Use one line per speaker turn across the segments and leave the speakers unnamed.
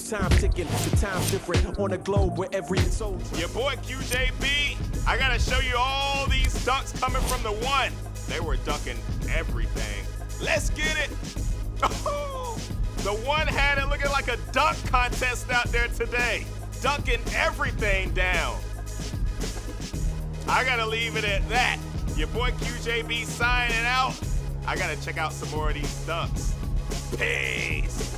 cause time's ticking, the time's different on a globe where every soldier.
Your boy QJB, I gotta show you all these dunks coming from the one. They were dunking everything. Let's get it. Oh, the one had it looking like a dunk contest out there today. Dunking everything down. I gotta leave it at that. Your boy QJB signing out. I gotta check out some more of these dunks. Peace.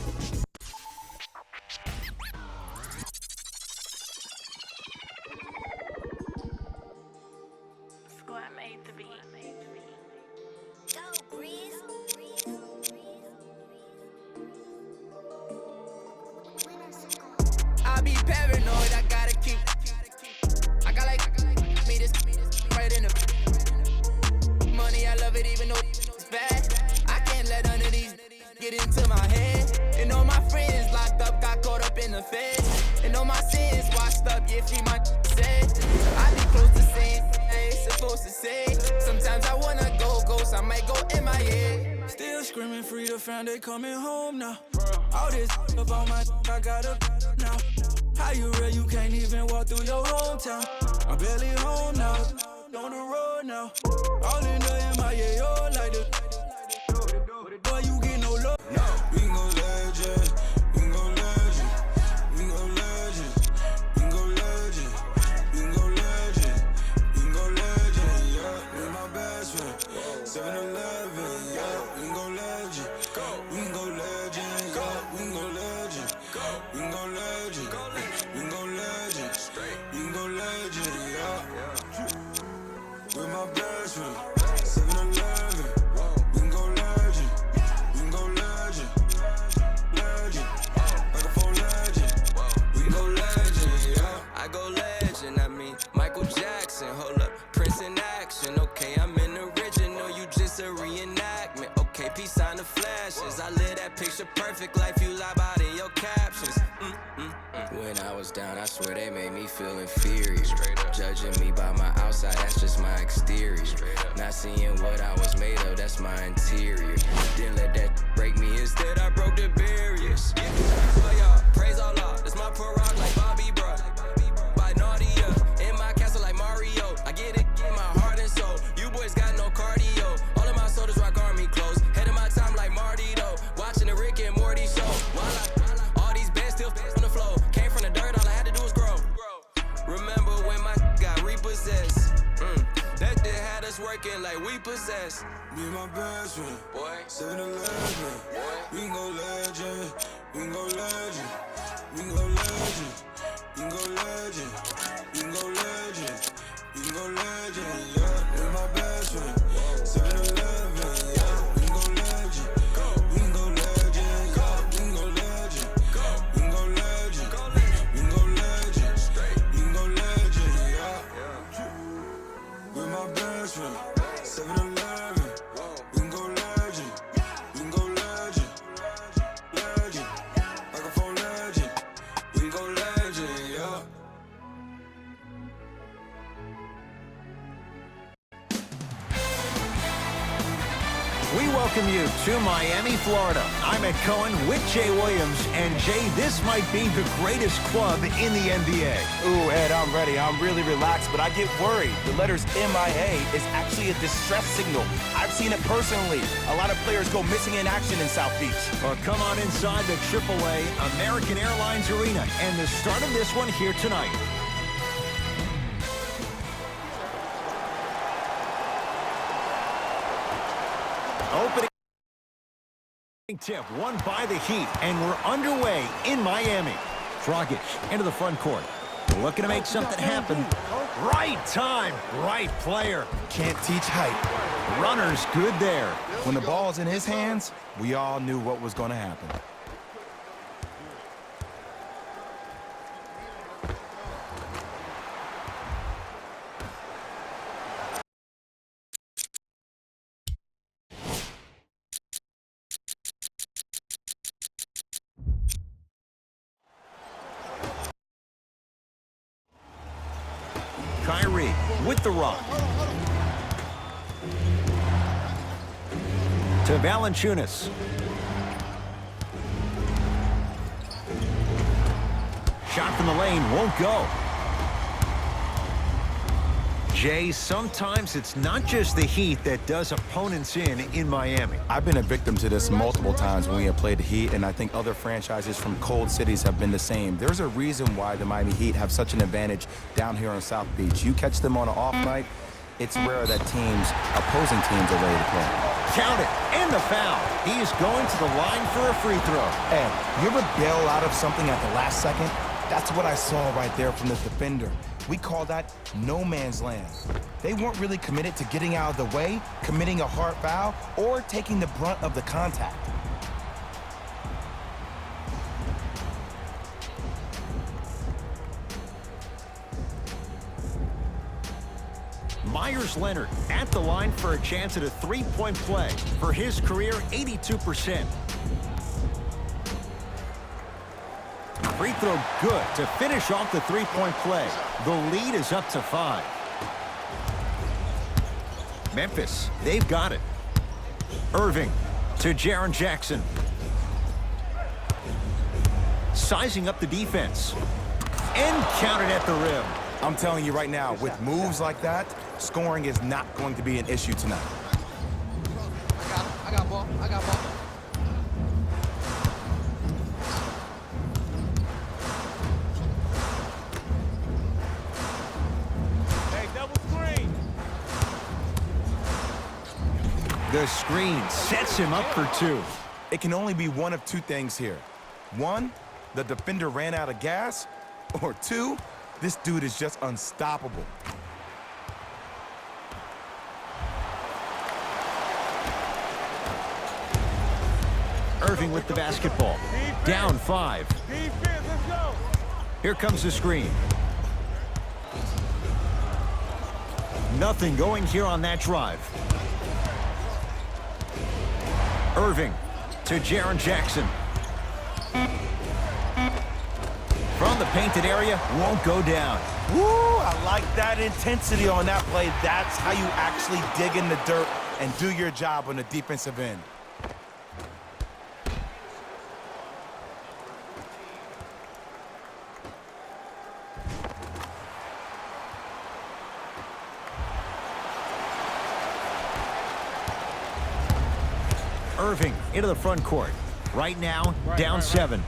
I be paranoid, I gotta keep. I got like me this right in the money. I love it even though it's bad. I can't let none of these get into my head. And all my friends locked up, got caught up in the feds. And all my sins washed up, yeah, free my said. I be close to saying, hey, supposed to say. Sometimes I wanna go ghost, I might go MIA. Still screaming free the fam, they coming home now. All this about my I gotta now. How you real, you can't even walk through your hometown. I'm barely home now, on the road now. All in the MIA, all like the boy, you get no love. We gon' legend, we gon' legend, we gon' legend, we gon' legend, we gon' legend, we gon' legend, yeah. We my best friend, 7-Eleven, yeah. We gon' legend, we gon' legend, yeah. We gon' legend, we gon' legend, we gon' legend, we gon' legend, yeah. We my best friend, 7-Eleven. I go legend, I mean Michael Jackson, hold up, Prince in action, okay, I'm an original, you just a reenactment, okay, peace on the flashes, I live that picture perfect life, you lie about in your captions, When I was down, I swear they made me feel inferior, judging me by my outside, that's just my exterior, not seeing what I was made of, that's my interior, didn't let that break me, instead I broke the barriers, oh y'all, praise Allah, that's my rock like Bobby bro. In my castle like Mario, I get it in my heart and soul. You boys got no cardio. All of my soldiers rock army clothes. Head of my time like Marty though. Watching the Rick and Morty show. While all these bands still on the flow. Came from the dirt, all I had to do was grow. Remember when my got repossessed? That day had us working like we possessed. Me and my best friend, boy. 7-Eleven, we go legend, we go legend, we go legend. We go legend, we go legend, we go legend, yeah. With my best friend, 7-Eleven, yeah. We go legend, we go legend, yeah. We go legend, we go legend, we go legend, we go legend, yeah. With my best friend, 7-Eleven, we go legend, we go legend, legend, like a phone legend, we go legend.
We welcome you to Miami, Florida. I'm Ed Cohen with Jay Williams. And Jay, this might be the greatest club in the NBA.
Ooh, Ed, I'm ready. I'm really relaxed, but I get worried. The letters MIA is actually a distress signal. I've seen it personally. A lot of players go missing in action in South Beach.
Well, come on inside the AAA American Airlines Arena and the start of this one here tonight. Opening tip won by the Heat, and we're underway in Miami. Dragic into the front court. Looking to make something happen. Right time, right player.
Can't teach hype.
Runner's good there.
When the ball's in his hands, we all knew what was going to happen.
Kyrie with the rock. To Valanciunas. shot from the lane won't go. Jay, sometimes it's not just the Heat that does opponents in Miami.
I've been a victim to this multiple times when we have played the Heat, and I think other franchises from cold cities have been the same. There's a reason why the Miami Heat have such an advantage down here on South Beach. You catch them on an off night, it's rare that opposing teams are ready to play.
Count it, and the foul. He is going to the line for a free throw.
Ed, you ever bail out of something at the last second? That's what I saw right there from this defender. We call that no man's land. They weren't really committed to getting out of the way, committing a hard foul, or taking the brunt of the contact.
Myers Leonard at the line for a chance at a three-point play. For his career, 82%. Free throw good to finish off the three-point play. The lead is up to 5. Memphis, they've got it. Irving to Jaren Jackson. Sizing up the defense. And counted at the rim.
I'm telling you right now, with moves like that, scoring is not going to be an issue tonight.
I got ball.
The screen sets him up for 2.
It can only be one of two things here. 1, the defender ran out of gas, or 2, this dude is just unstoppable.
Irving with the basketball. Down 5. Here comes the screen. Nothing going here on that drive. Irving to Jaren Jackson. From the painted area, won't go down.
Woo, I like that intensity on that play. That's how you actually dig in the dirt and do your job on the defensive end.
Irving into the front court. Right now, down 7.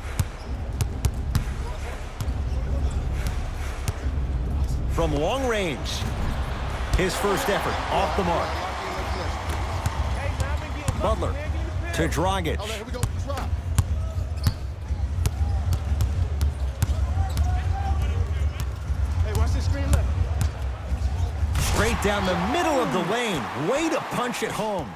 From long range. His first effort off the mark. Butler to Dragic. Straight down the middle of the lane. Way to punch it home.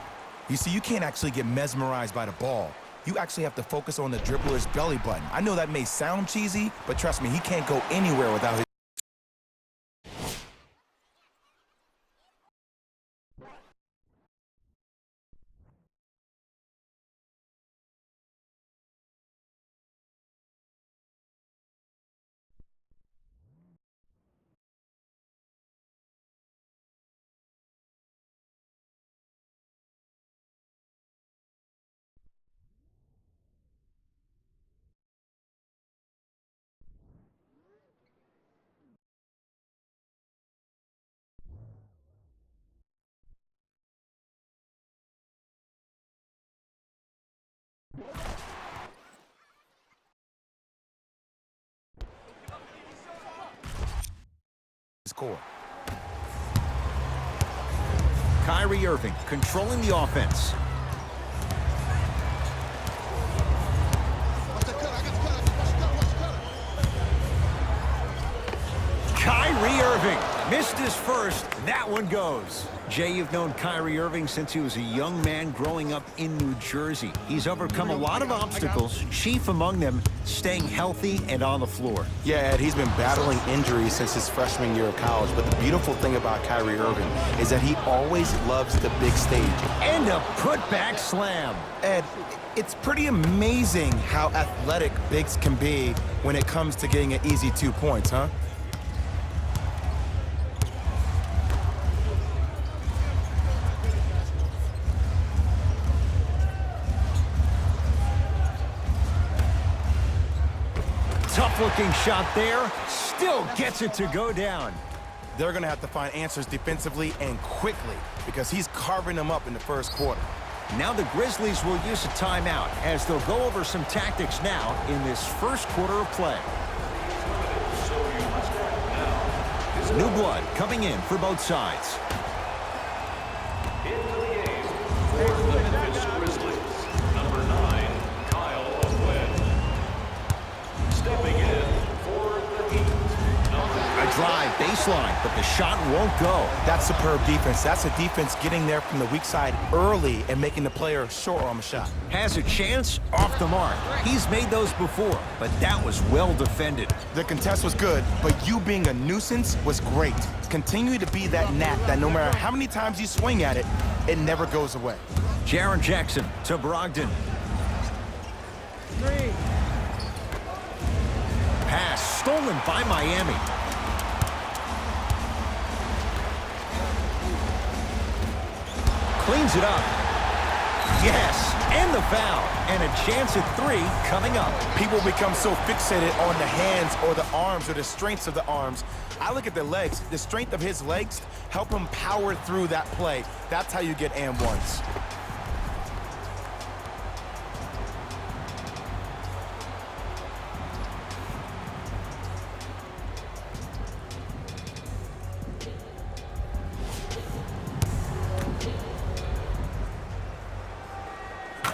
You see, you can't actually get mesmerized by the ball. You actually have to focus on the dribbler's belly button. I know that may sound cheesy, but trust me, he can't go anywhere without his... score.
Kyrie Irving controlling the offense. Kyrie Irving missed his first. That one goes. Jay, you've known Kyrie Irving since he was a young man growing up in New Jersey. He's overcome a lot of obstacles, chief among them staying healthy and on the floor.
Yeah, Ed, he's been battling injuries since his freshman year of college, but the beautiful thing about Kyrie Irving is that he always loves the big stage.
And a putback slam.
Ed, it's pretty amazing how athletic bigs can be when it comes to getting an easy 2 points, huh?
Tough Tough-looking shot there. Still gets it to go down.
They're going to have to find answers defensively and quickly because he's carving them up in the first quarter.
Now the Grizzlies will use a timeout as they'll go over some tactics now in this first quarter of play. New blood coming in for both sides.
Into the game for the Memphis Grizzlies, number 9, Kyle O'Quinn. Stepping in for the Heat,
A drive baseline, but the shot won't go.
That's superb defense. That's a defense getting there from the weak side early and making the player short on the shot.
Has a chance, off the mark. He's made those before, but that was well defended.
The contest was good, but you being a nuisance was great. Continue to be that gnat that no matter how many times you swing at it, it never goes away.
Jaren Jackson to Brogdon. Pass stolen by Miami. Cleans it up. Yes, and the foul. And a chance at 3 coming up.
People become so fixated on the hands or the arms or the strengths of the arms. I look at the legs. The strength of his legs help him power through that play. That's how you get and ones.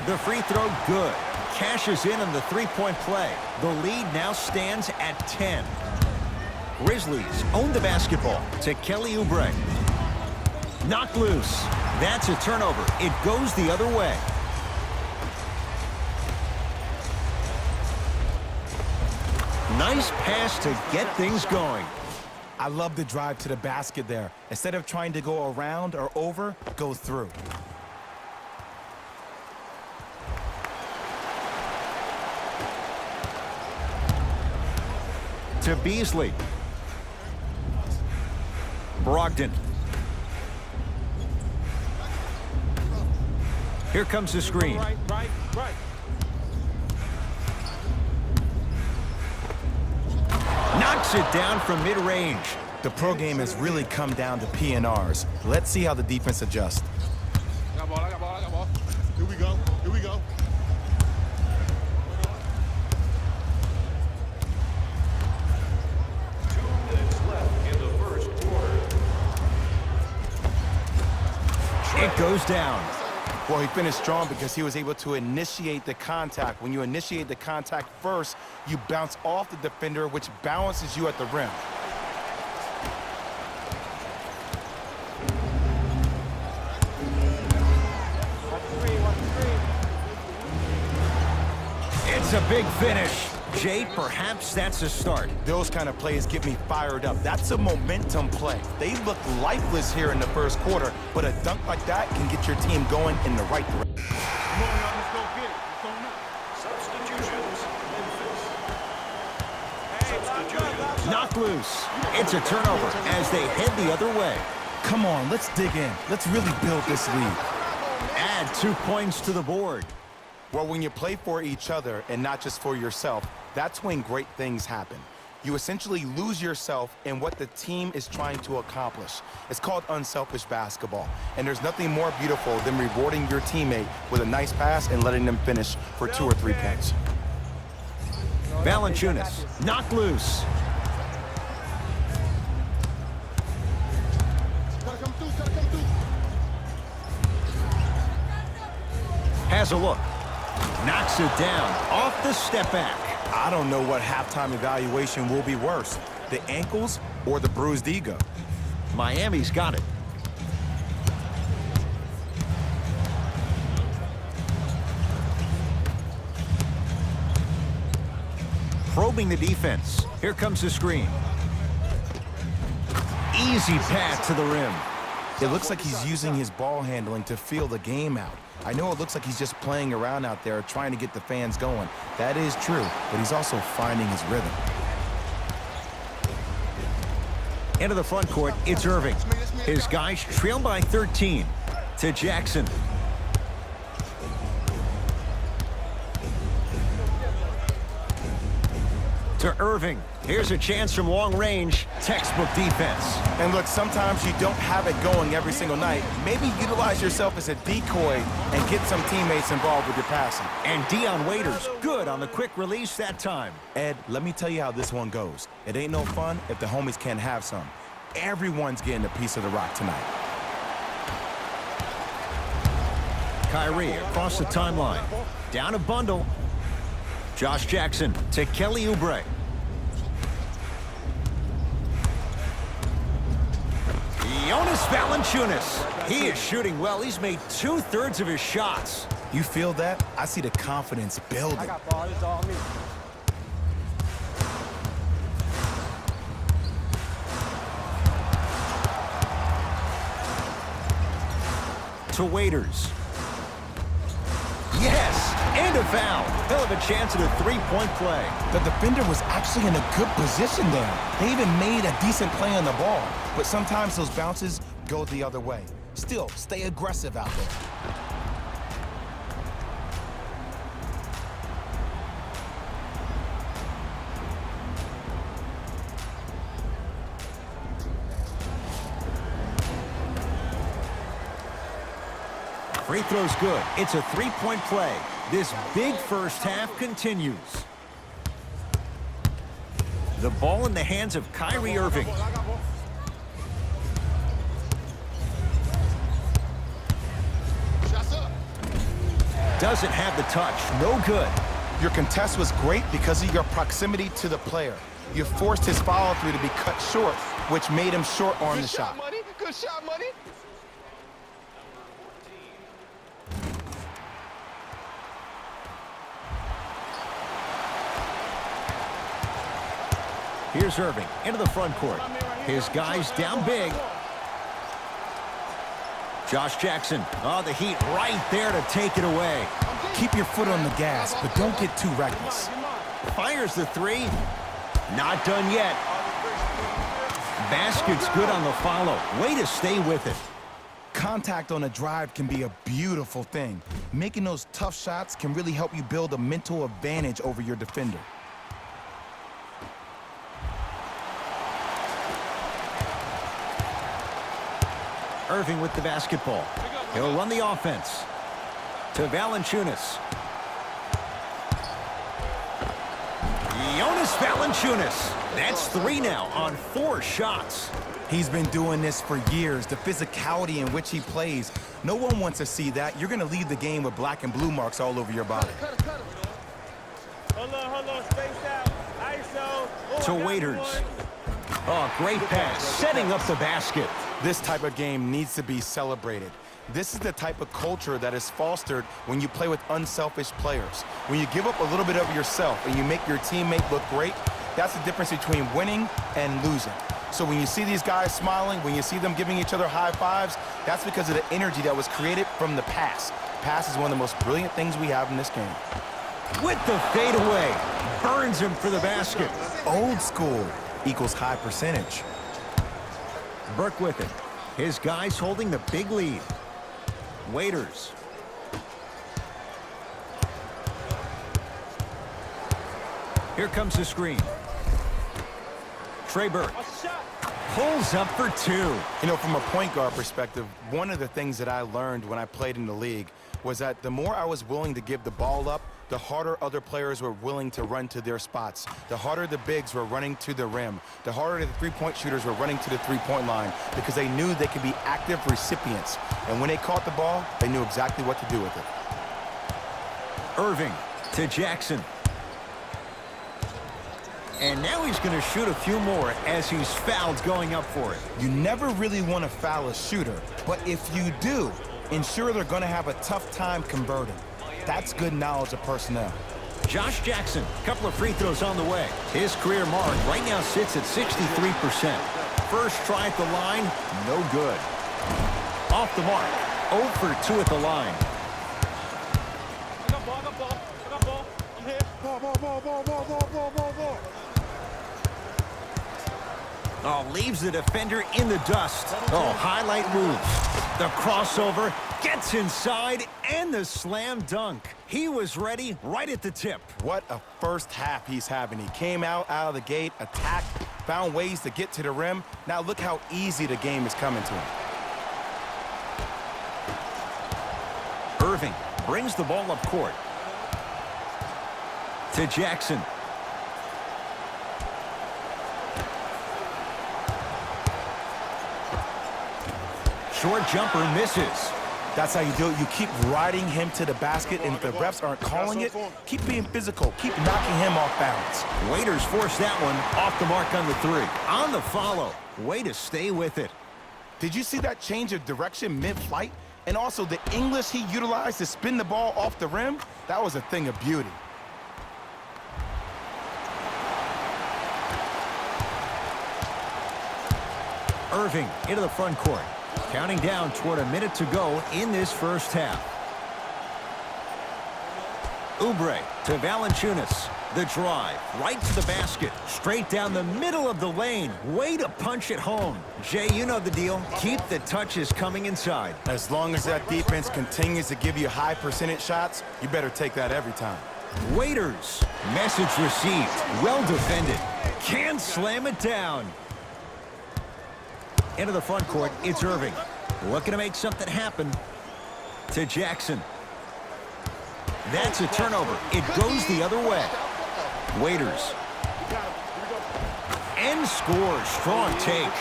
The free throw good. Cashes in on the three-point play. The lead now stands at 10. Grizzlies own the basketball to Kelly Oubre. Knocked loose. That's a turnover. It goes the other way. Nice pass to get things going.
I love the drive to the basket there. Instead of trying to go around or over, go through.
To Beasley. Brogdon. Here comes the screen.
Right.
Knocks it down from mid-range.
The pro game has really come down to PNRs. Let's see how the defense adjusts.
I got ball. Here we go.
2 minutes left in the first quarter.
It goes down.
Well, he finished strong because he was able to initiate the contact. When you initiate the contact first, you bounce off the defender, which balances you at the rim.
It's a big finish. Jay, perhaps that's a start.
Those kind of plays get me fired up. That's a momentum play. They look lifeless here in the first quarter, but a dunk like that can get your team going in the right direction.
Come on, y'all, let's go get it. It's on us.
Substitutions, Memphis.
Knocked loose. It's a turnover as they head the other way.
Come on, let's dig in. Let's really build this lead.
Add 2 points to the board.
Well, when you play for each other and not just for yourself, that's when great things happen. You essentially lose yourself in what the team is trying to accomplish. It's called unselfish basketball. And there's nothing more beautiful than rewarding your teammate with a nice pass and letting them finish for 2 or 3 points.
Valanciunas knocked loose. Has a look. Knocks it down off the step back.
I don't know what halftime evaluation will be worse, the ankles or the bruised ego.
Miami's got it. Probing the defense. Here comes the screen. Easy pass to the rim.
It looks like he's using his ball handling to feel the game out. I know it looks like he's just playing around out there trying to get the fans going. That is true, but he's also finding his rhythm.
Into the front court, it's Irving. His guys trail by 13 to Jackson. To Irving. Here's a chance from long range. Textbook defense.
And look, sometimes you don't have it going every single night. Maybe utilize yourself as a decoy and get some teammates involved with your passing.
And Dion Waiters, good on the quick release that time.
Ed, let me tell you how this one goes. It ain't no fun if the homies can't have some. Everyone's getting a piece of the rock tonight.
Kyrie across the timeline. Down a bundle. Josh Jackson to Kelly Oubre. Jonas Valanciunas. He is shooting well. He's made 2/3 of his shots.
You feel that? I see the confidence building.
I got ball. It's all me.
To Waiters. Yes, and a foul. He'll have a chance at a three-point play.
The defender was actually in a good position there. They even made a decent play on the ball. But sometimes those bounces go the other way. Still, stay aggressive out there.
Free throw's good. It's a three-point play. This big first half continues. The ball in the hands of Kyrie Irving. Doesn't have the touch. No good.
Your contest was great because of your proximity to the player. You forced his follow-through to be cut short, which made him short-arm the shot.
Good shot, money.
Here's Irving into the front court. His guys down big. Josh Jackson. Oh, the Heat right there to take it away.
Keep your foot on the gas, but don't get too reckless.
Fires the three. Not done yet. Basket's good on the follow. Way to stay with it.
Contact on a drive can be a beautiful thing. Making those tough shots can really help you build a mental advantage over your defender.
Irving with the basketball. He'll run the offense. To Valanciunas. Jonas Valanciunas. That's 3 now on 4 shots.
He's been doing this for years. The physicality in which he plays. No one wants to see that. You're going to leave the game with black and blue marks all over your body.
Hold on, space out. ISO.
To Waiters. Oh, great pass. Setting up the basket.
This type of game needs to be celebrated. This is the type of culture that is fostered when you play with unselfish players. When you give up a little bit of yourself and you make your teammate look great, that's the difference between winning and losing. So when you see these guys smiling, when you see them giving each other high fives, that's because of the energy that was created from the pass. Pass is one of the most brilliant things we have in this game.
With the fadeaway. Burns him for the basket.
Old school equals high percentage.
Burke with it. His guys holding the big lead. Waiters. Here comes the screen. Trey Burke pulls up for 2.
You know, from a point guard perspective, one of the things that I learned when I played in the league was that the more I was willing to give the ball up, the harder other players were willing to run to their spots. The harder the bigs were running to the rim. The harder the three-point shooters were running to the three-point line because they knew they could be active recipients. And when they caught the ball, they knew exactly what to do with it.
Irving to Jackson. And now he's going to shoot a few more as he's fouled going up for it.
You never really want to foul a shooter, but if you do, ensure they're going to have a tough time converting. That's good knowledge of personnel.
Josh Jackson, a couple of free throws on the way. His career mark right now sits at 63%. First try at the line, no good. Off the mark, 0 for 2 at the line.
I got ball. I'm here. Ball.
Oh, leaves the defender in the dust. Oh, highlight moves. The crossover, gets inside, and the slam dunk. He was ready right at the tip.
What a first half he's having. He came out of the gate, attacked, found ways to get to the rim. Now look how easy the game is coming to him.
Irving brings the ball up court. To Jackson. Short jumper misses.
That's how you do it. You keep riding him to the basket, and if the refs aren't calling it, keep being physical. Keep knocking him off balance.
Waiters forced that one off the mark on the three. On the follow. Way to stay with it.
Did you see that change of direction mid-flight? And also the English he utilized to spin the ball off the rim? That was a thing of beauty.
Irving into the front court. Counting down toward a minute to go in this first half. Oubre to Valanciunas. The drive, right to the basket. Straight down the middle of the lane. Way to punch it home. Jay, you know the deal. Keep the touches coming inside.
As long as that defense continues to give you high percentage shots, you better take that every time.
Waiters. Message received. Well defended. Can't slam it down. Into the front court, it's Irving. Looking to make something happen. To Jackson. That's a turnover. It goes the other way. Waiters. And scores. Strong take.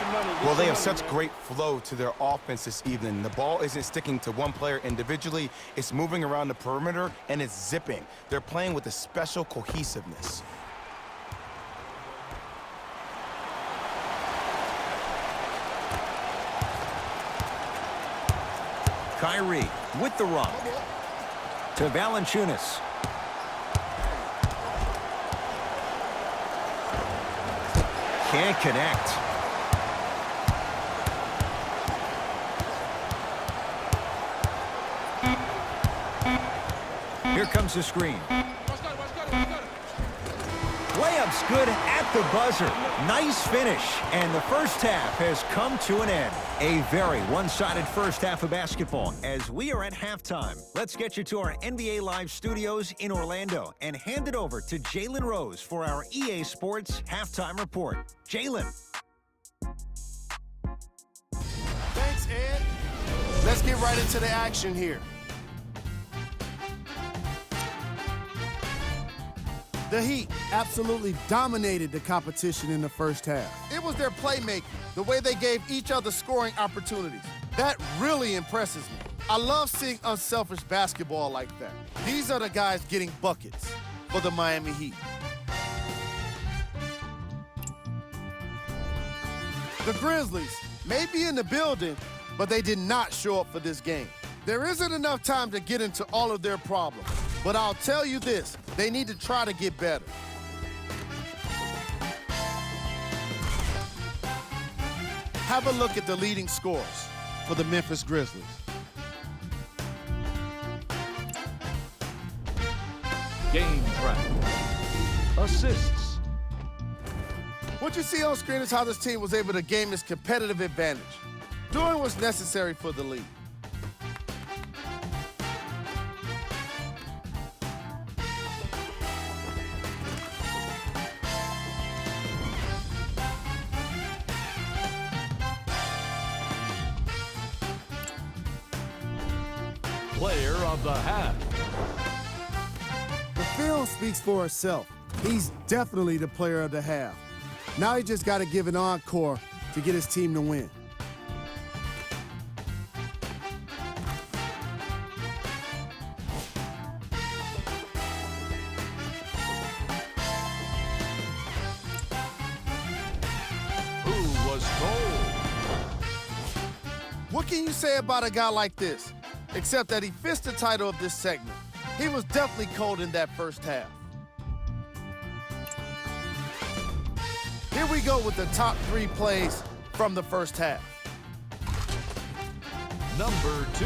Well, they have such great flow to their offense this evening. The ball isn't sticking to one player individually. It's moving around the perimeter, and it's zipping. They're playing with a special cohesiveness.
Kyrie with the rock. To Valanciunas. Can't connect. Here comes the screen. Layup's good at the buzzer. Nice finish. And the first half has come to an end. A very one-sided first half of basketball as we are at halftime. Let's get you to our NBA Live studios in Orlando and hand it over to Jalen Rose for our EA Sports Halftime Report. Jalen.
Thanks, Ed. Let's get right into the action here. The Heat absolutely dominated the competition in the first half. It was their playmaking, the way they gave each other scoring opportunities. That really impresses me. I love seeing unselfish basketball like that. These are the guys getting buckets for the Miami Heat. The Grizzlies may be in the building, but they did not show up for this game. There isn't enough time to get into all of their problems, but I'll tell you this, they need to try to get better. Have a look at the leading scorers for the Memphis Grizzlies.
Game track. Assists.
What you see on screen is how this team was able to gain this competitive advantage, doing what's necessary for the league.
Player of the half.
The film speaks for itself. He's definitely the player of the half. Now he just got to give an encore to get his team to win.
Who was cold?
What can you say about a guy like this? Except that he fits the title of this segment. He was definitely cold in that first half. Here we go with the top 3 plays from the first half.
Number 2.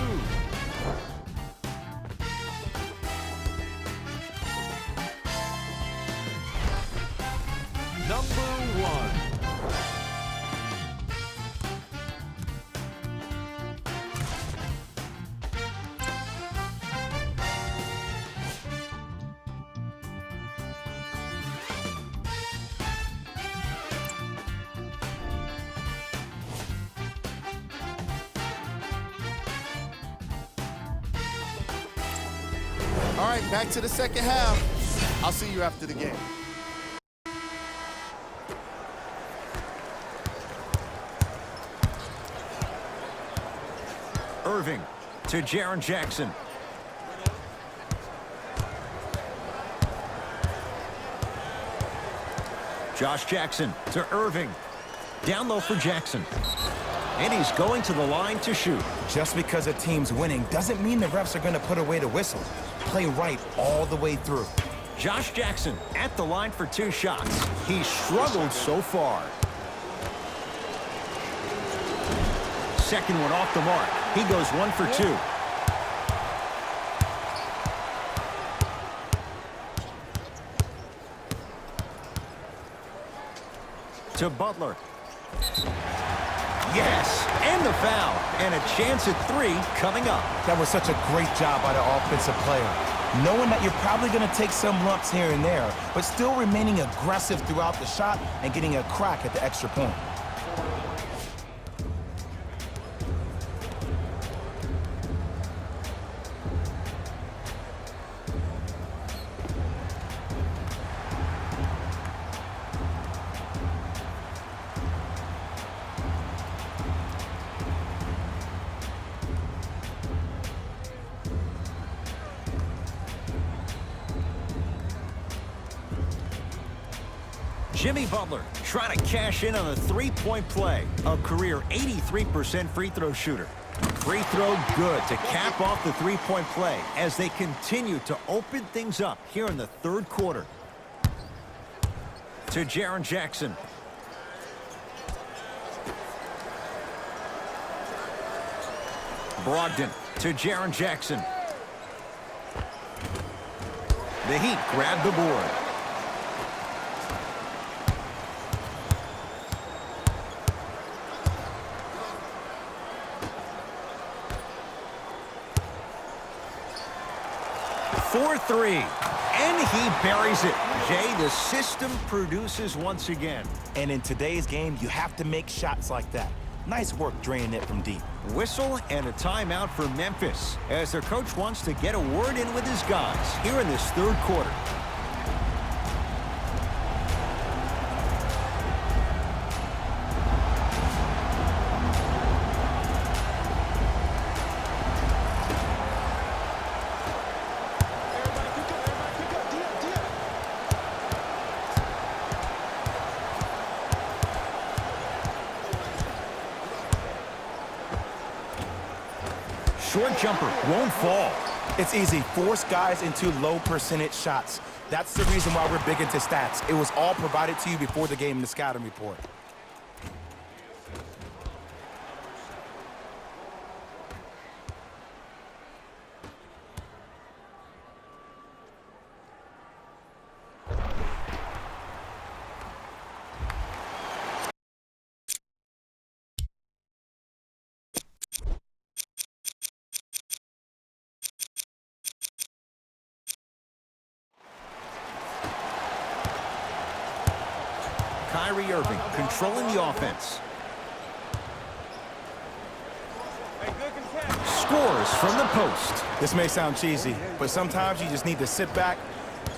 Number 1.
All right, back to the second half. I'll see you after the game.
Irving to Jaren Jackson. Josh Jackson to Irving. Down low for Jackson. And he's going to the line to shoot.
Just because a team's winning doesn't mean the refs are going to put away the whistle. Play right all the way through.
Josh Jackson at the line for 2 shots. He's struggled so far. Second one off the mark. He goes 1 for 2. To Butler. Yes, and the foul. And a chance at 3 coming up.
That was such a great job by the offensive player. Knowing that you're probably going to take some lumps here and there, but still remaining aggressive throughout the shot and getting a crack at the extra point.
Jimmy Butler trying to cash in on a 3-point play. A career 83% free throw shooter. Free throw good to cap off the 3-point play as they continue to open things up here in the 3rd quarter. To Jaren Jackson. Brogdon to Jaren Jackson. The Heat grab the board. For 3, and he buries it. Jay, the system produces once again.
And in today's game, you have to make shots like that. Nice work draining it from deep.
Whistle and a timeout for Memphis as their coach wants to get a word in with his guys here in this 3rd quarter. Short jumper won't fall.
It's easy. Force guys into low percentage shots. That's the reason why we're big into stats. It was all provided to you before the game in the scouting report.
Kyrie Irving controlling the offense. Scores from the post.
This may sound cheesy, but sometimes you just need to sit back,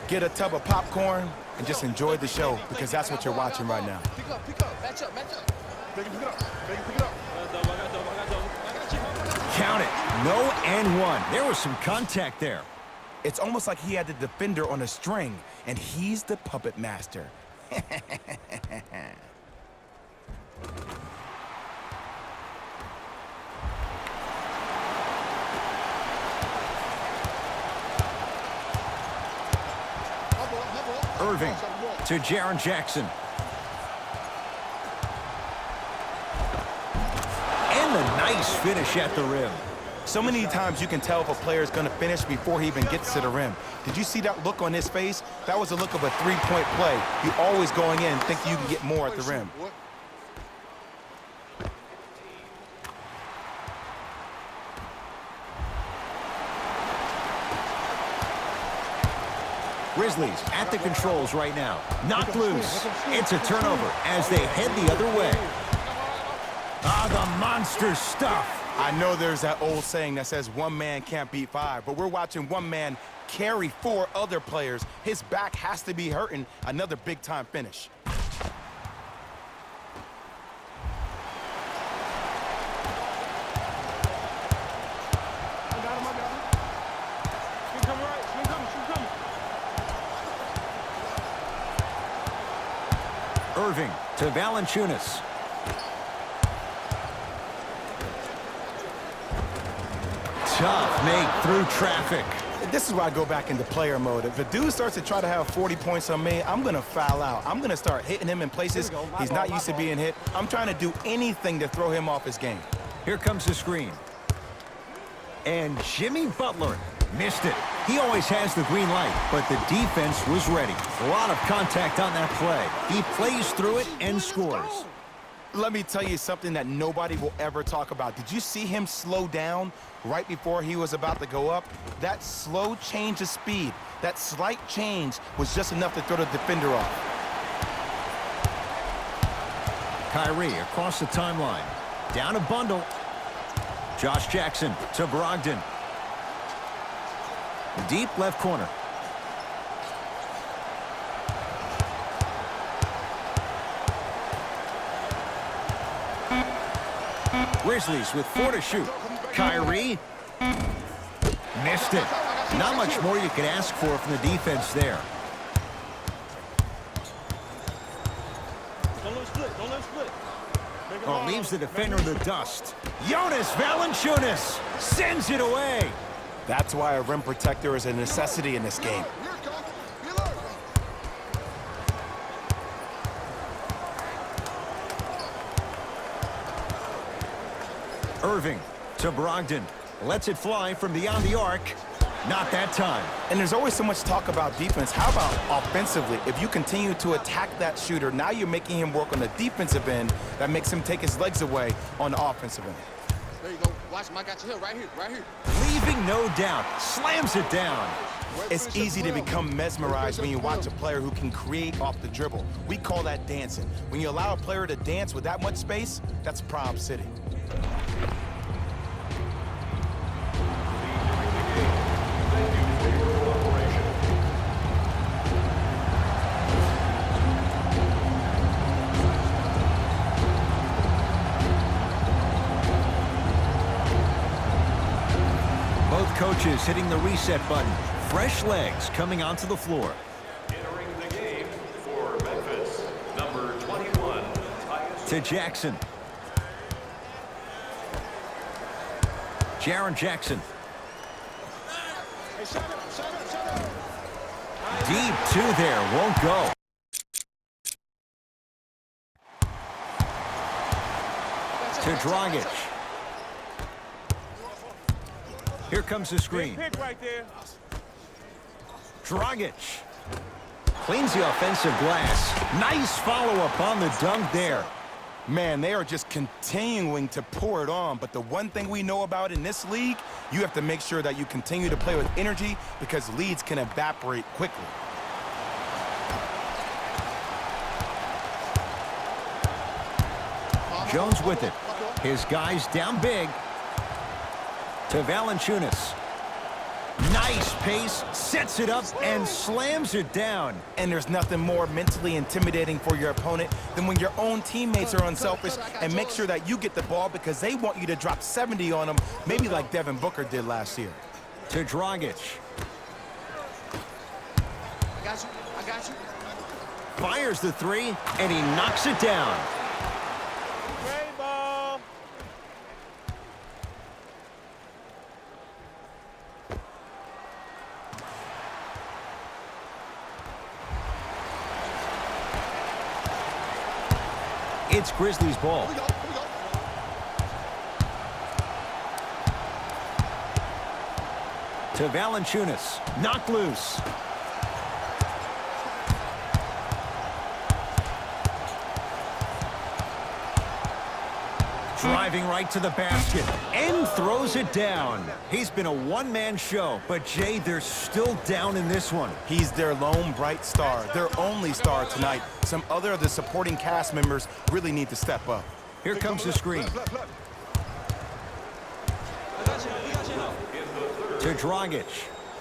get a tub of popcorn, and just enjoy the show, because that's what you're watching right now.
Pick up, match up. Pick it up.
Count it. No and 1. There was some contact there.
It's almost like he had the defender on a string, and he's the puppet master.
Irving to Jaren Jackson. And the nice finish at the rim.
So many times you can tell if a player is going to finish before he even gets to the rim. Did you see that look on his face? That was a look of a 3-point play. You always going in thinking you can get more at the rim.
Grizzlies at the controls right now. Knocked loose. It's a turnover as they head the other way. Ah, the monster stuff.
I know there's that old saying that says one man can't beat 5, but we're watching one man carry 4 other players. His back has to be hurting. Another big-time finish.
Irving to Valanciunas. Tough make through traffic.
This is where I go back into player mode. If a dude starts to try to have 40 points on me, I'm going to foul out. I'm going to start hitting him in places he's not used to being hit. I'm trying to do anything to throw him off his game.
Here comes the screen. And Jimmy Butler missed it. He always has the green light, but the defense was ready. A lot of contact on that play. He plays through it and scores.
Let me tell you something that nobody will ever talk about. Did you see him slow down right before he was about to go up? That slow change of speed, that slight change was just enough to throw the defender off.
Kyrie across the timeline. Down a bundle. Josh Jackson to Brogdon. Deep left corner. Grizzlies with 4 to shoot. Kyrie missed it. Not much more you can ask for from the defense there. Oh, leaves the defender in the dust. Jonas Valanciunas sends it away.
That's why a rim protector is a necessity in this game.
Irving to Brogdon. Lets it fly from beyond the arc. Not that time.
And there's always so much talk about defense. How about offensively? If you continue to attack that shooter, now you're making him work on the defensive end. That makes him take his legs away on the offensive end.
There you go. Watch him. I got you here. Right here. Right here.
Leaving no doubt. Slams it down.
It's easy to become mesmerized when you watch a player who can create off the dribble. We call that dancing. When you allow a player to dance with that much space, that's Prob City.
Coaches hitting the reset button. Fresh legs coming onto the floor.
Entering the game for Memphis, number 21,
to Jackson. Jaren Jackson. Deep 2 there. Won't go. To Dragic. Here comes the screen.
Right there.
Dragic cleans the offensive glass. Nice follow-up on the dunk there.
Man, they are just continuing to pour it on. But the one thing we know about in this league, you have to make sure that you continue to play with energy because leads can evaporate quickly.
Jones with it. His guys down big. To Valanciunas. Nice pace, sets it up, and slams it down.
And there's nothing more mentally intimidating for your opponent than when your own teammates are unselfish and make sure that you get the ball because they want you to drop 70 on them, maybe like Devin Booker did last year.
To Dragic.
I got you. I got you.
Fires the 3, and he knocks it down. It's Grizzlies ball.
Here we go.
To Valanciunas. Knocked loose. Driving right to the basket and throws it down. He's been a one-man show, but Jay, they're still down in this one.
He's their lone bright star, their only star tonight. Some other of the supporting cast members really need to step up.
Here comes the screen. To Dragic.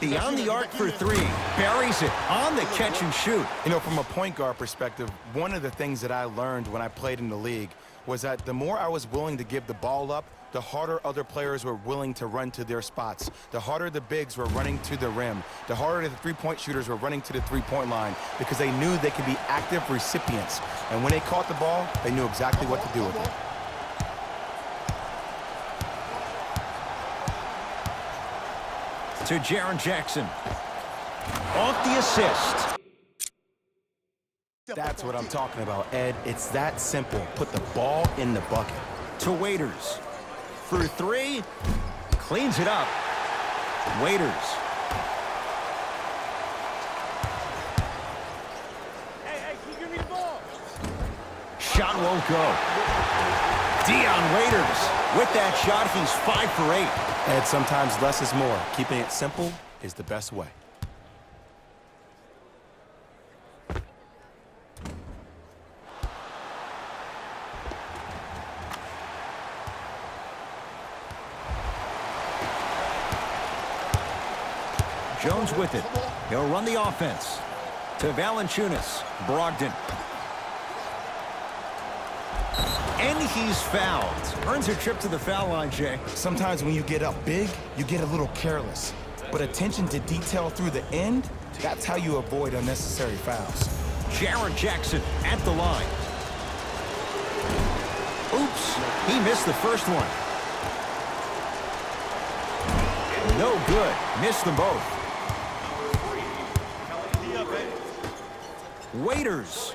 Beyond the arc for three. Buries it on the catch and shoot.
You know, from a point guard perspective, one of the things that I learned when I played in the league was that the more I was willing to give the ball up, the harder other players were willing to run to their spots. The harder the bigs were running to the rim. The harder the three-point shooters were running to the three-point line because they knew they could be active recipients. And when they caught the ball, they knew exactly what to do with it.
To Jaren Jackson. Off the assist.
That's what I'm talking about, Ed. It's that simple. Put the ball in the bucket.
To Waiters. For three. Cleans it up. Waiters.
Hey, can you give me the ball?
Shot won't go. Dion Waiters. With that shot, he's 5 for 8.
Ed, sometimes less is more. Keeping it simple is the best way.
Jones with it. He'll run the offense. To Valanciunas. Brogdon. And he's fouled. Earns a trip to the foul line, Jay.
Sometimes when you get up big, you get a little careless. But attention to detail through the end, that's how you avoid unnecessary fouls.
Jaren Jackson at the line. Oops, he missed the first one. No good. Missed them both. Waiters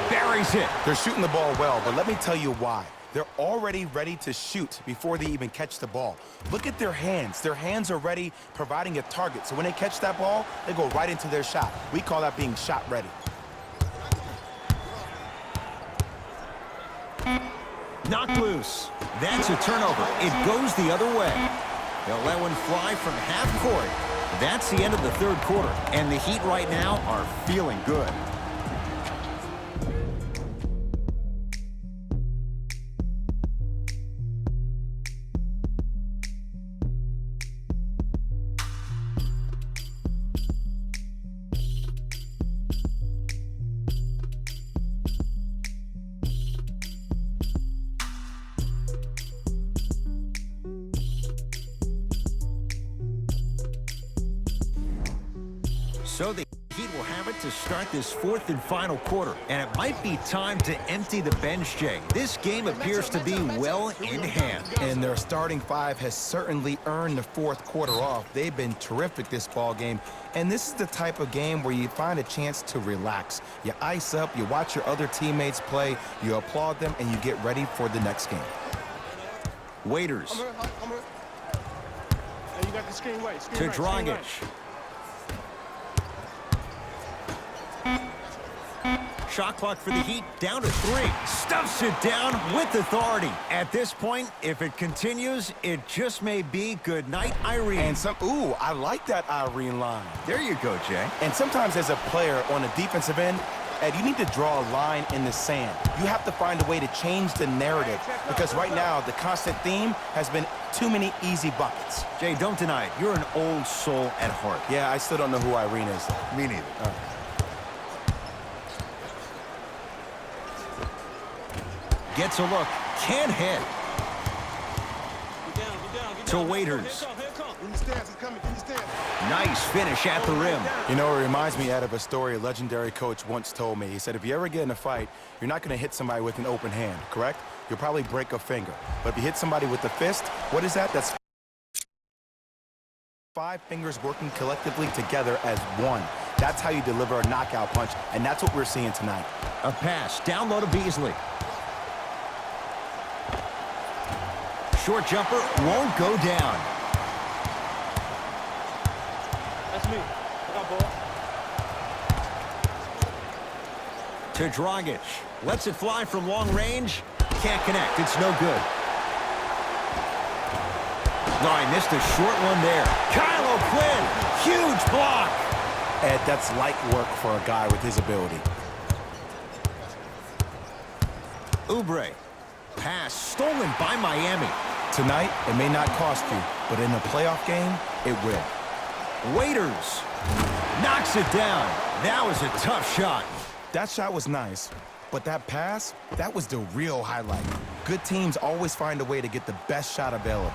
buries it.
They're shooting the ball well, but let me tell you why. They're already ready to shoot before they even catch the ball. Look at their hands. Their hands are ready, providing a target. So when they catch that ball, they go right into their shot. We call that being shot ready.
Knocked loose. That's a turnover. It goes the other way. They'll let one fly from half court. That's the end of the third quarter. And the Heat right now are feeling good. So the Heat will have it to start this fourth and final quarter. And it might be time to empty the bench, Jay. This game appears to be well in hand.
And their starting five has certainly earned the fourth quarter off. They've been terrific this ball game. And this is the type of game where you find a chance to relax. You ice up, you watch your other teammates play, you applaud them, and you get ready for the next game.
Waiters.
Hey, you got the screen right.
To Dragic. Shot clock for the Heat, down to 3. Stuffs it down with authority. At this point, if it continues, it just may be good night, Irene.
And ooh, I like that Irene line.
There you go, Jay.
And sometimes as a player on the defensive end, Ed, you need to draw a line in the sand. You have to find a way to change the narrative because right now the constant theme has been too many easy buckets.
Jay, don't deny it. You're an old soul at heart.
Yeah, I still don't know who Irene is.
Me neither. Gets a look. Can't hit. To Waiters. Nice finish at the rim.
You know, it reminds me, Ed, of a story a legendary coach once told me. He said, if you ever get in a fight, you're not going to hit somebody with an open hand, correct? You'll probably break a finger. But if you hit somebody with the fist, what is that? That's 5 fingers working collectively together as one. That's how you deliver a knockout punch, and that's what we're seeing tonight.
A pass. Down low to Beasley. Short jumper won't go down.
That's me. I got ball.
To Dragic. Lets it fly from long range. Can't connect. It's no good. No, I missed a short one there. Kyle O'Quinn. Huge block.
Ed, that's light work for a guy with his ability.
Oubre. Pass stolen by Miami.
Tonight, it may not cost you, but in a playoff game, it will.
Waiters knocks it down. That was a tough shot.
That shot was nice, but that pass, that was the real highlight. Good teams always find a way to get the best shot available.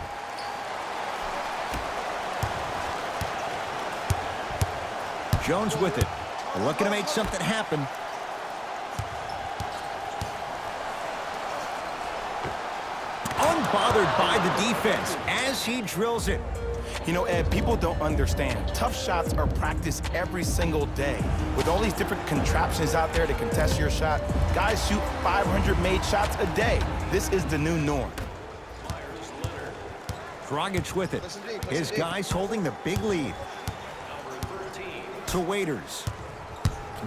Jones with it. Looking to make something happen. Unbothered by the defense as he drills it.
You know, Ed, people don't understand. Tough shots are practiced every single day. With all these different contraptions out there to contest your shot, guys shoot 500 made shots a day. This is the new norm.
Dragic with it. His guys holding the big lead. To Waiters.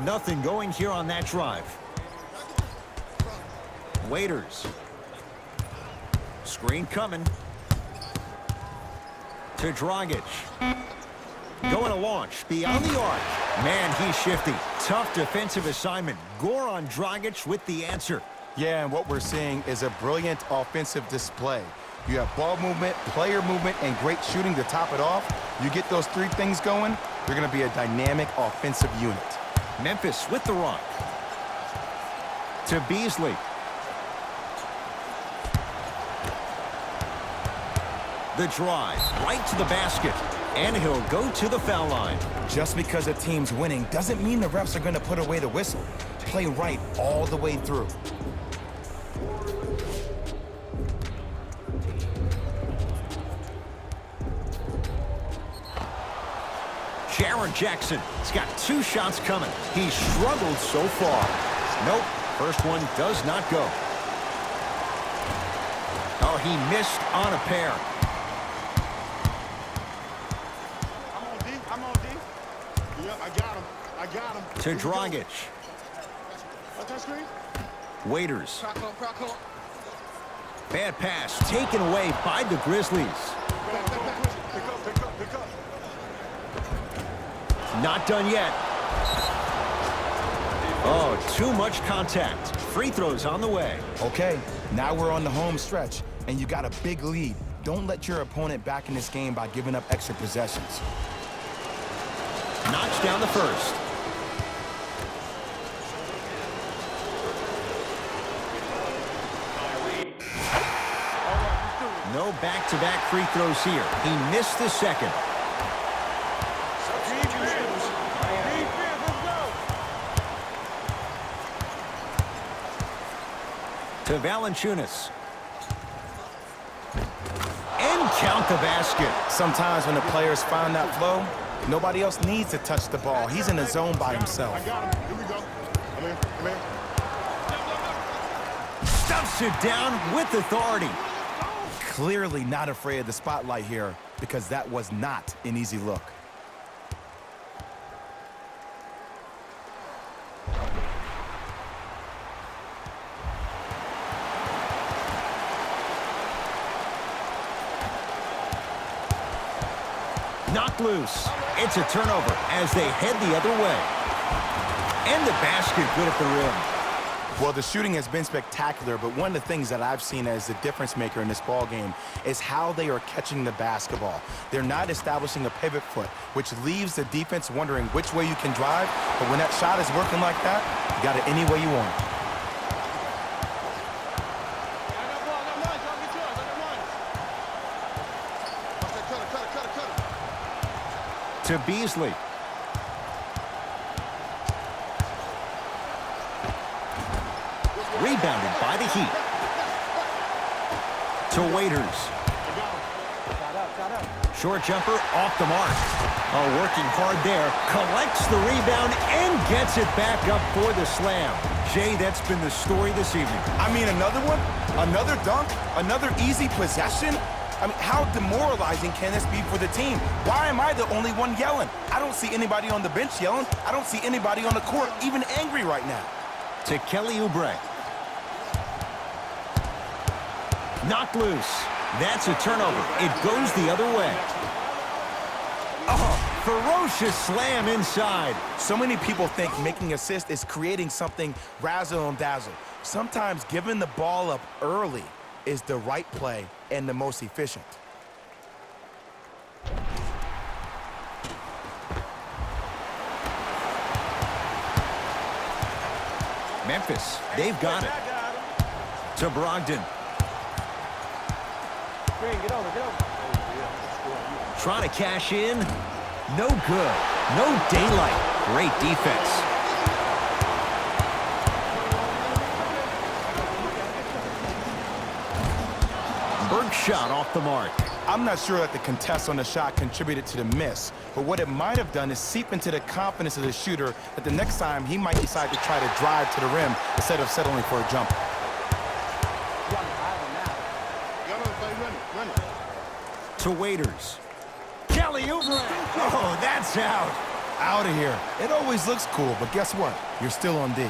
Nothing going here on that drive. Waiters. Screen coming. To Dragic. Going to launch beyond the arc. Man, he's shifty. Tough defensive assignment. Goran Dragic with the answer.
Yeah, and what we're seeing is a brilliant offensive display. You have ball movement, player movement, and great shooting to top it off. You get those three things going, you're going to be a dynamic offensive unit.
Memphis with the rock. To Beasley. The drive right to the basket. And he'll go to the foul line.
Just because a team's winning doesn't mean the refs are going to put away the whistle. Play right all the way through.
Jaren Jackson has got 2 shots coming. He struggled so far. Nope, first one does not go. Oh, he missed on a pair.
I'm on D. Yep, I got him.
To Dragic.
That screen?
Waiters. Bad pass taken away by the Grizzlies.
Pick up.
Not done yet. Oh, too much contact. Free throws on the way.
Okay, now we're on the home stretch, and you got a big lead. Don't let your opponent back in this game by giving up extra possessions.
Knocks down the first. No back-to-back free throws here. He missed the second. To Valanciunas. And count the basket.
Sometimes when the players find that flow, nobody else needs to touch the ball. He's in the zone by himself.
I got him. Here we go. Come here.
Stuffs it down with authority.
Clearly not afraid of the spotlight here because that was not an easy look.
Knocked loose. It's a turnover as they head the other way. And the basket good at the rim.
Well, the shooting has been spectacular, but one of the things that I've seen as the difference maker in this ball game is how they are catching the basketball. They're not establishing a pivot foot, which leaves the defense wondering which way you can drive, but when that shot is working like that, you got it any way you want.
To Beasley. Rebounded by the Heat. To Waiters. Short jumper off the mark. Oh, working hard there. Collects the rebound and gets it back up for the slam. Jay, that's been the story this evening.
I mean, another one? Another dunk? Another easy possession? I mean, how demoralizing can this be for the team? Why am I the only one yelling? I don't see anybody on the bench yelling. I don't see anybody on the court even angry right now.
To Kelly Oubre. Knocked loose. That's a turnover. It goes the other way. Oh, ferocious slam inside.
So many people think making assists is creating something razzle and dazzle. Sometimes giving the ball up early is the right play and the most efficient.
Memphis, they've got it. To Brogdon.
Green, get over, get over.
Trying to cash in. No good. No daylight. Great defense. Berg shot off the mark.
I'm not sure that the contest on the shot contributed to the miss, but what it might have done is seep into the confidence of the shooter that the next time he might decide to try to drive to the rim instead of settling for a jumper.
To Waiters. Kelly Oubre. Oh, that's out.
Out of here. It always looks cool, but guess what? You're still on D.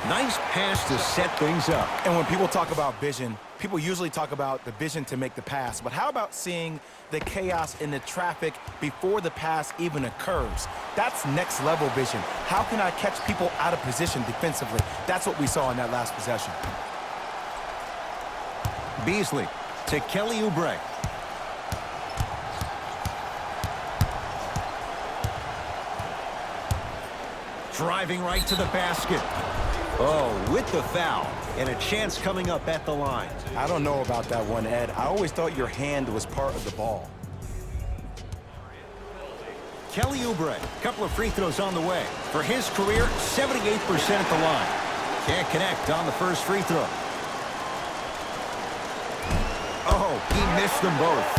Nice pass to set things up.
And when people talk about vision, people usually talk about the vision to make the pass. But how about seeing the chaos in the traffic before the pass even occurs? That's next level vision. How can I catch people out of position defensively? That's what we saw in that last possession.
Beasley to Kelly Oubre. Driving right to the basket. Oh, with the foul. And a chance coming up at the line.
I don't know about that one, Ed. I always thought your hand was part of the ball.
Kelly Oubre, couple of free throws on the way. For his career, 78% at the line. Can't connect on the first free throw. Oh, he missed them both.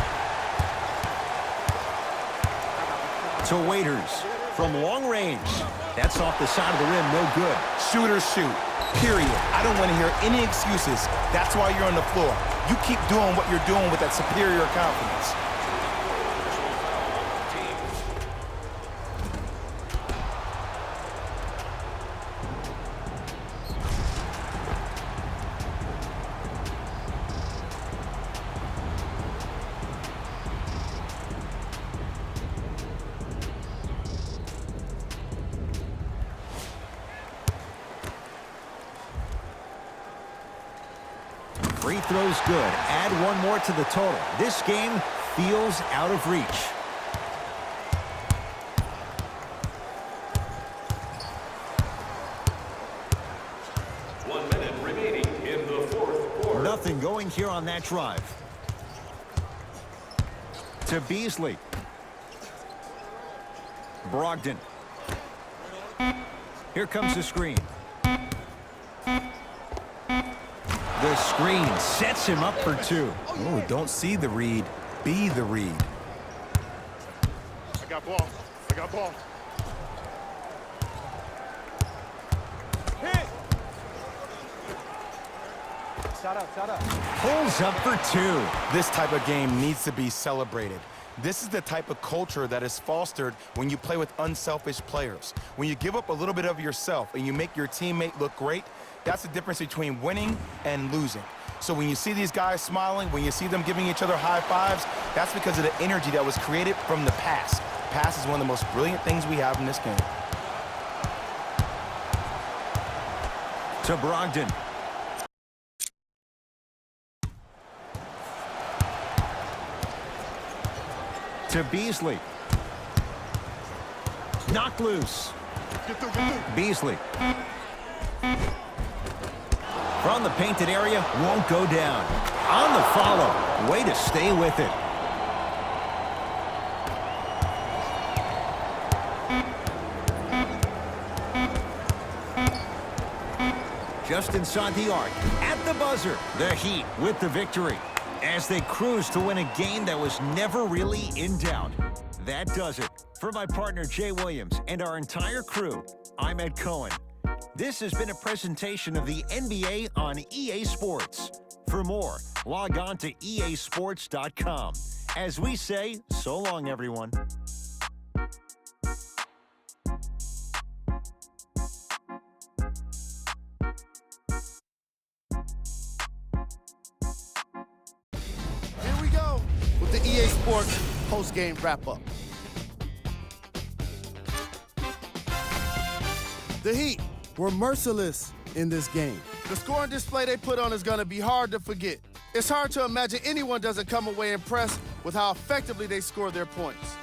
To Waiters from long range. That's off the side of the rim, no good.
Shooters shoot, period. I don't want to hear any excuses. That's why you're on the floor. You keep doing what you're doing with that superior confidence.
Free throws good. Add one more to the total. This game feels out of reach.
One minute remaining in the fourth quarter.
Nothing going here on that drive. To Beasley. Brogdon. Here comes the screen. The screen sets him up for two.
Oh, don't see the read, be the read.
I got ball. I got ball.
Hit! Shut up, shut up.
Pulls up for two.
This type of game needs to be celebrated. This is the type of culture that is fostered when you play with unselfish players. When you give up a little bit of yourself and you make your teammate look great, that's the difference between winning and losing. So when you see these guys smiling, when you see them giving each other high fives, that's because of the energy that was created from the pass. Pass is one of the most brilliant things we have in this game.
To Brogdon. To Beasley. Knocked loose. Beasley. From the painted area, won't go down. On the follow. Way to stay with it. Just inside the arc. At the buzzer. The Heat with the victory. As they cruise to win a game that was never really in doubt. That does it. For my partner, Jay Williams, and our entire crew, I'm Ed Cohen. This has been a presentation of the NBA on EA Sports. For more, log on to easports.com. As we say, so long, everyone.
Here we go with the EA Sports post-game wrap-up. The Heat were merciless in this game. The scoring display they put on is going to be hard to forget. It's hard to imagine anyone doesn't come away impressed with how effectively they score their points.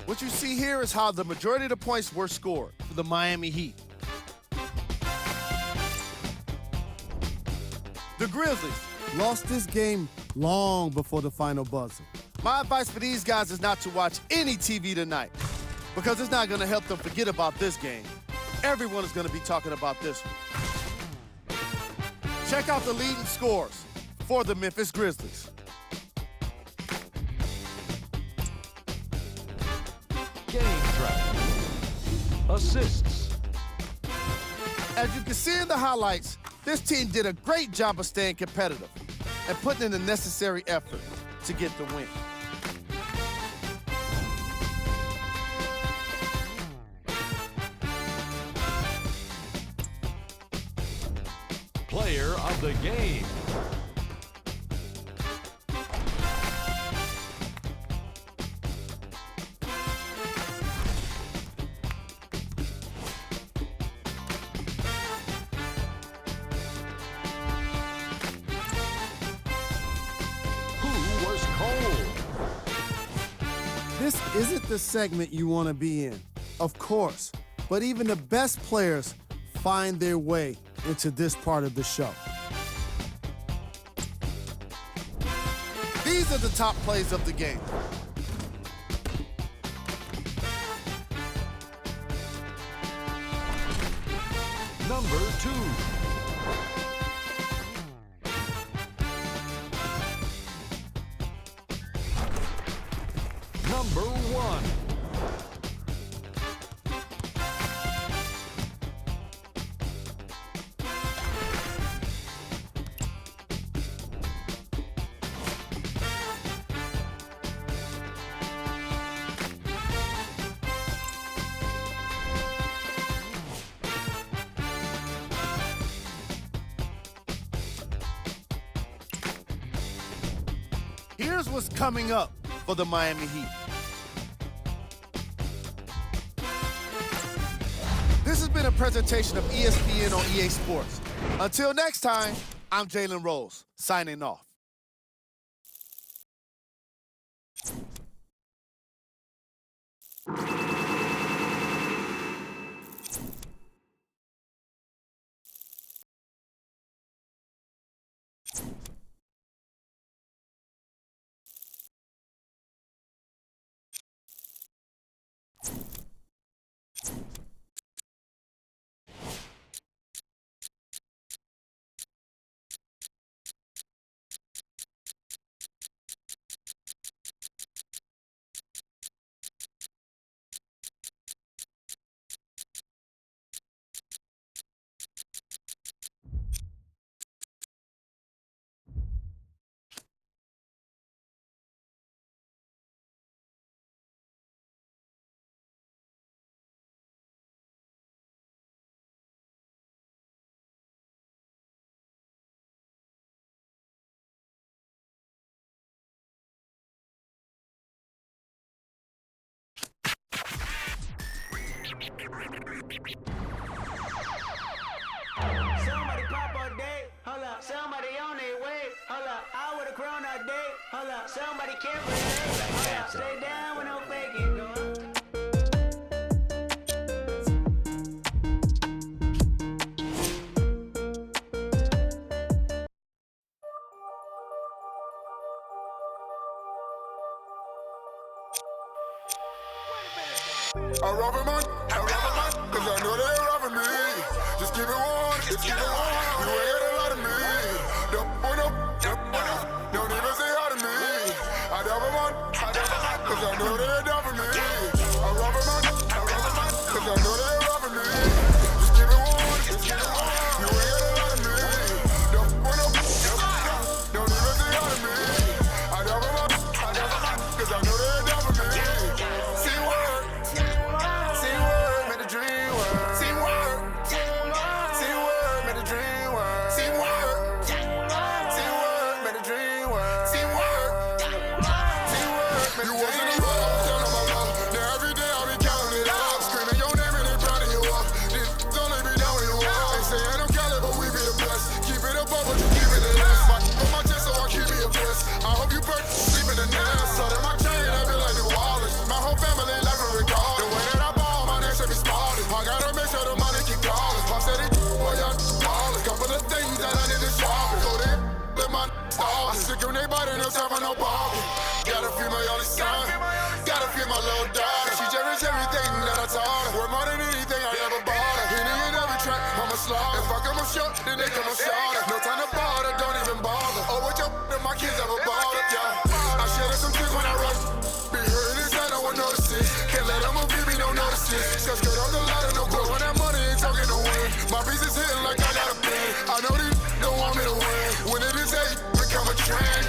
What you see here is how the majority of the points were scored for the Miami Heat. The Grizzlies lost this game long before the final buzzer. My advice for these guys is not to watch any TV tonight because it's not going to help them forget about this game. Everyone is going to be talking about this one. Check out the leading scores for the Memphis Grizzlies.
Game track. Assists.
As you can see in the highlights, this team did a great job of staying competitive and putting in the necessary effort to get the win.
Player of the game. Who was cold?
This isn't the segment you want to be in, of course, but even the best players find their way into this part of the show. These are the top plays of the game.
Number 2. Number 1.
Here's what's coming up for the Miami Heat. This has been a presentation of ESPN on EA Sports. Until next time, I'm Jalen Rose, signing off.
Somebody pop a day, hold up. Somebody on their way, hold up. I would've grown a day, hold up. Somebody can't relate, hold up. Stay down with no faking, go up.
I rob a man, cause I know they robbing me. Just keep it one, just keep it one. You ain't got a lot of me. Don't even say hi to me. I rob a man, cause I know they robbing me. I rob a man, cause I know they robbing me. Just keep it one, just keep it one. You ain't got a lot of me. Don't even say hi to me. I rob a man, cause I know they robbing me. See what? See word, made a dream work. See word, made a dream fight, ain't no time for no bargain. Gotta feed my only son, gotta feed my little daughter. She cherish everything that I taught her. Worth more than anything I ever bought her. Henny in every track, I'm a slaughter. If I come up short, then they come up shorter. No time to bother, don't even bother. Oh, what your if my kids ever bother, yeah. I shed some tears when I rush. Be hurting inside, no one notices. Can't let them give me no notices. Cause skirt off the ladder, no glow. When that money ain't talking no win. My piece is hitting like I got a pin. I know these don't want me to win. When it is 8, become a trend.